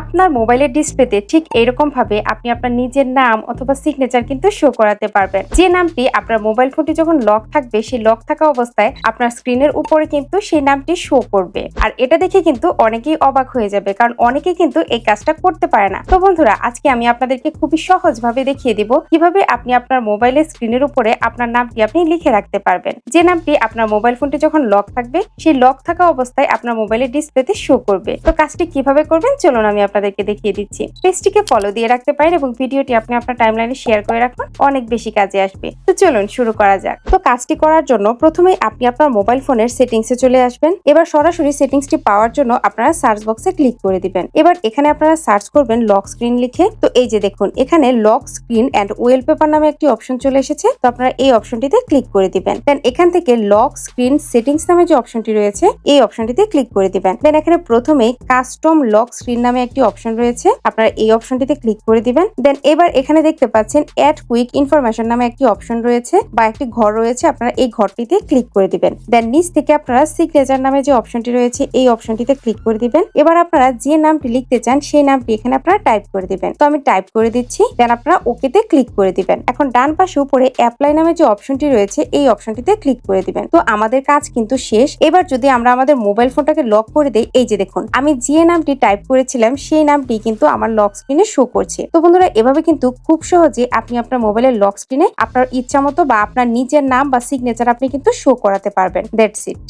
আপনার মোবাইলের ডিসপ্লেতে ঠিক এরকম ভাবে আপনি আপনার নিজের নাম অথবা সিগনেচার কিন্তু শো করাতে পারবেন। যে নামটি আপনার মোবাইল ফোনটি যখন লক থাকবে, সেই লক থাকা অবস্থায় আপনার স্ক্রিনের উপরে কিন্তু সেই নামটি শো করবে। আর এটা দেখে কিন্তু অনেকেই অবাক হয়ে যাবে, কারণ অনেকেই কিন্তু এই কাজটা করতে পারে না। তো বন্ধুরা, আজকে আমি আপনাদেরকে খুবই সহজভাবে দেখিয়ে দিব কিভাবে আপনি আপনার মোবাইলের স্ক্রিনের উপরে আপনার নামটি আপনি লিখে রাখতে পারবেন। যে নামটি আপনার মোবাইল ফোনটি যখন লক থাকবে, সেই লক থাকা অবস্থায় আপনার মোবাইলের ডিসপ্লেতে শো করবে। তো কাজটি কিভাবে করবেন চলুন আমি আপনাদেরকে দেখিয়ে দিচ্ছি। পেজটিকে ফলো দিয়ে রাখতে পারেন এবং ভিডিওটি আপনি আপনার টাইমলাইনে শেয়ার করে রাখুন, অনেক বেশি কাজে আসবে। তো চলুন শুরু করা যাক। তো কাজটি করার জন্য প্রথমেই আপনি আপনার মোবাইল ফোনের সেটিংসে চলে আসবেন। এবার সরাসরি সেটিংসটি পাওয়ার জন্য আপনারা সার্চ বক্সে ক্লিক করে দিবেন। এবার এখানে আপনারা সার্চ করবেন লক স্ক্রিন লিখে। তো এই যে দেখুন, এখানে লক স্ক্রিন এন্ড ওয়েলপেপার নামে একটি অপশন চলে এসেছে। তো আপনারা এই অপশনটিতে ক্লিক করে দিবেন। দেন এখান থেকে লক স্ক্রিন সেটিংস নামে যে অপশনটি রয়েছে, এই অপশনটিতে ক্লিক করে দিবেন। দেন এখানে প্রথমেই কাস্টম লক স্ক্রিন নামে একটি অপশন রয়েছে, আপনারা এই অপশনটিতে ক্লিক করে দিবেন। দেন এবার এখানে দেখতে পাচ্ছেন অ্যাড কুইক ইনফরমেশন নামে একটি অপশন রয়েছে বা একটি ঘর রয়েছে, আপনারা এই ঘরটিতে ক্লিক করে দিবেন। দেন নিচ থেকে আপনারা সিগনেচার নামে যে অপশনটি রয়েছে, এই অপশনটিতে ক্লিক করে দিবেন। এবার আপনারা যে নামটি লিখতে চান সেই নামটি এখানে আপনারা টাইপ করে দিবেন। তো আমি টাইপ করে দিচ্ছি। দেন আপনারা ওকেতে ক্লিক করে দিবেন। এখন ডান পাশে উপরে অ্যাপ্লাই নামে যে অপশনটি রয়েছে, এই অপশনটিতে ক্লিক করে দিবেন। তো আমাদের কাজ কিন্তু শেষ। এবার যদি আমরা আমাদের মোবাইল ফোনটাকে লক করে দেই, এই যে দেখুন, আমি যে নামটি টাইপ করেছিলাম সেই নামটি কিন্তু আমার লক স্ক্রিনে শো করছে। তো বন্ধুরা, এভাবে কিন্তু খুব সহজে আপনি আপনার মোবাইলের লক স্ক্রিনে আপনার ইচ্ছা মতো বা আপনার নিজের নাম বা সিগনেচার আপনি কিন্তু শো করাতে পারবেন। That's it.